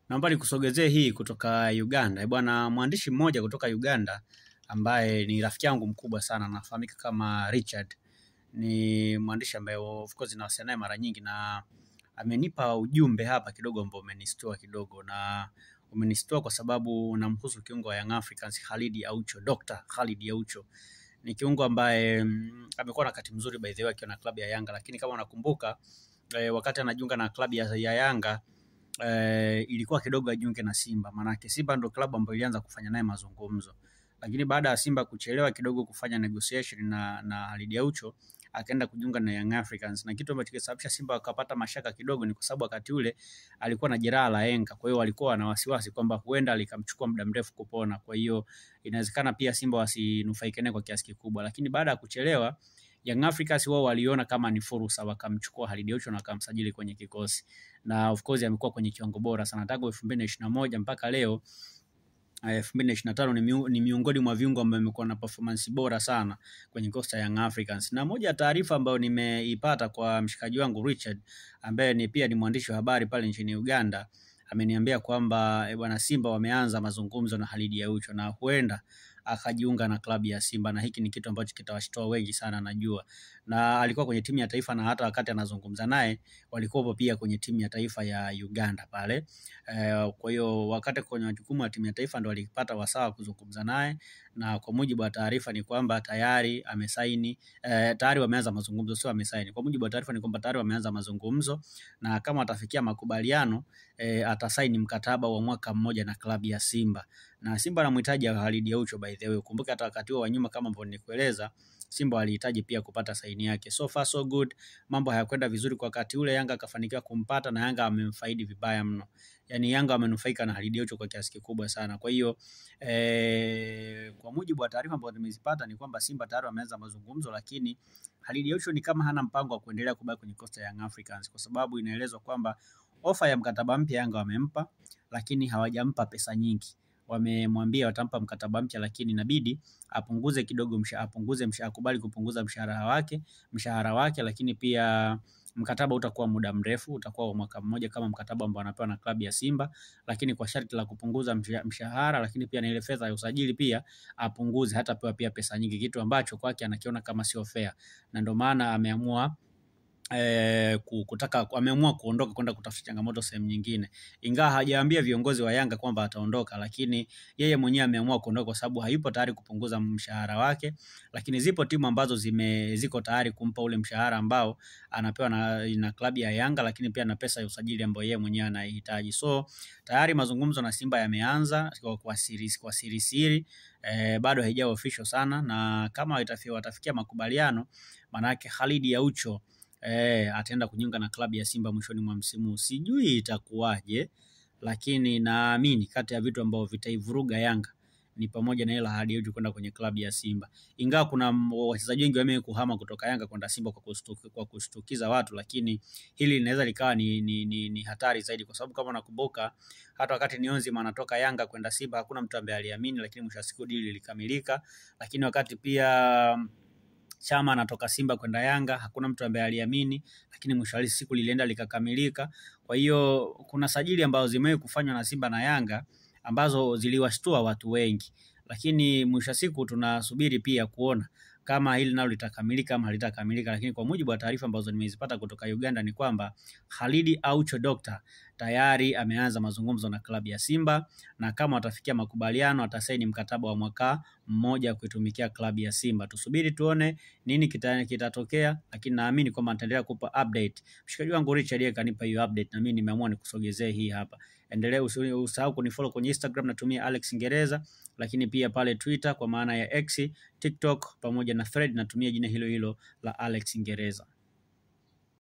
Naomba nikusogezee hii kutoka Uganda. Bwana, mwandishi mmoja kutoka Uganda ambaye ni rafiki yangu mkubwa sana, anafahamika kama Richard. Ni mwandishi ambaye of course nawasiliana naye mara nyingi, na amenipa ujumbe hapa kidogo ambao umenistua kidogo, na umenistua kwa sababu namhusu kiungo wa Young Africans Khalid Aucho, Dr. Khalid Aucho. Ni kiungo ambaye amekuwa na wakati mzuri by the way akiwa na klabu ya Yanga, lakini kama unakumbuka wakati anajiunga na klabu ya Yanga ilikuwa kidogo ajiunge na Simba, maana Simba ndio klabu ambayo ilianza kufanya naye mazungumzo, lakini baada ya Simba kuchelewa kidogo kufanya negotiation na Khalid Aucho akaenda kujiunga na Young Africans, na kitu ambacho kisababisha Simba wakapata mashaka kidogo ni kwa sababu wakati ule alikuwa na jeraha la enka. Kwa hiyo walikuwa na wasiwasi kwamba huenda likamchukua muda mrefu kupona, kwa hiyo inawezekana pia Simba wasinufaike naye kwa kiasi kikubwa, lakini baada ya kuchelewa Young Africans wao waliona kama ni fursa, wakamchukua Khalid Aucho na wakamsajili kwenye kikosi, na of course amekuwa kwenye kiwango bora sana tangu 2021 mpaka leo 2025. Ni miongoni mwa viungo ambao wamekuwa na performance bora sana kwenye kosta Young Africans. Na moja ya taarifa ambayo nimeipata kwa mshikaji wangu Richard ambaye ni pia ni mwandishi wa habari pale nchini Uganda, ameniambia kwamba bwana, Simba wameanza mazungumzo na Khalid Aucho na huenda akajiunga na klabu ya Simba, na hiki ni kitu ambacho kitawashtua wengi sana najua. Na alikuwa kwenye timu ya taifa, na hata wakati anazungumza naye walikuwa pia kwenye timu ya taifa ya Uganda pale. Kwa hiyo wakati kwenye majukumu ya timu ya taifa ndo walipata wasaa kuzungumza naye, na kwa mujibu wa taarifa ni kwamba tayari amesaini, tayari wameanza mazungumzo, sio amesaini. Kwa mujibu wa taarifa ni kwamba tayari wameanza mazungumzo, na kama atafikia makubaliano atasaini mkataba wa mwaka mmoja na klabu ya Simba. Na Simba anamhitaji Khalid Aucho by the way. Kumbuka hata wakati wa nyuma kama ambavyo nilikueleza, Simba walihitaji pia kupata saini yake. So far so good. Mambo hayakwenda vizuri kwa wakati ule, Yanga akafanikiwa kumpata na Yanga amemfaidi vibaya mno. Yaani Yanga amenufaika na Khalid Aucho kwa kiasi kikubwa sana. Kwa hiyo kwa mujibu wa taarifa ambazo nimezipata ni kwamba Simba tayari wameanza mazungumzo, lakini Khalid Aucho ni kama hana mpango wa kuendelea kubaki kwenye kosta ya Young Africans, kwa sababu inaelezwa kwamba ofa ya mkataba mpya Yanga wamempa, lakini hawajampa pesa nyingi. Wamemwambia watampa mkataba mpya, lakini inabidi apunguze kidogo akubali kupunguza mshahara wake, lakini pia mkataba utakuwa muda mrefu, utakuwa wa mwaka mmoja kama mkataba ambao anapewa na klabu ya Simba, lakini kwa sharti la kupunguza mshahara, lakini pia na ile fedha ya usajili pia apunguze, hata pewa pia pesa nyingi, kitu ambacho kwake anakiona kama sio fair, na ndio maana ameamua ameamua kuondoka kwenda kutafuta changamoto sehemu nyingine. Ingawa hajaambia viongozi wa Yanga kwamba ataondoka, lakini yeye mwenyewe ameamua kuondoka kwa sababu hayupo tayari kupunguza mshahara wake, lakini zipo timu ambazo ziko tayari kumpa ule mshahara ambao anapewa na klabu ya Yanga, lakini pia na pesa ya usajili ambayo yeye mwenyewe anahitaji. So tayari mazungumzo na Simba yameanza kwa siri, bado haijawa official sana, na kama watafikia makubaliano, maana yake Khalid Aucho ataenda kujiunga na klabu ya Simba mwishoni mwa msimu. Sijui itakuwaje, lakini naamini kati ya vitu ambavyo vitaivuruga Yanga ni pamoja na ile ahadi Aucho kwenda kwenye klabu ya Simba. Ingawa kuna wachezaji wengi wamekuhama kutoka Yanga kwenda Simba kwa kushtukiza watu, lakini hili linaweza likawa ni hatari zaidi, kwa sababu kama unakumbuka hata wakati Niyonzima anatoka Yanga kwenda Simba hakuna mtu ambaye aliamini, lakini mwisho wa siku deal ilikamilika. Lakini wakati pia Chama anatoka Simba kwenda Yanga hakuna mtu ambaye aliamini, lakini mwisho wa siku lilienda likakamilika. Kwa hiyo kuna sajili ambazo zimewahi kufanywa na Simba na Yanga ambazo ziliwashtua watu wengi, lakini mwisho wa siku tunasubiri pia kuona kama hili nalo litakamilika ama halitakamilika. Lakini kwa mujibu wa taarifa ambazo nimezipata kutoka Uganda ni kwamba Khalid Aucho Dr. tayari ameanza mazungumzo na klabu ya Simba, na kama watafikia makubaliano atasaini mkataba wa mwaka mmoja kuitumikia klabu ya Simba. Tusubiri tuone nini kitatokea, lakini naamini kwamba nitaendelea kukupa update. Mshikaji wangu Richard yeye kanipa hiyo update na mimi nimeamua nikusogezee hii hapa. Endelea, usahau kunifollow kwenye Instagram, natumia Alex Ngereza, lakini pia pale Twitter kwa maana ya X, TikTok pamoja na Thread natumia jina hilo hilo la Alex Ngereza.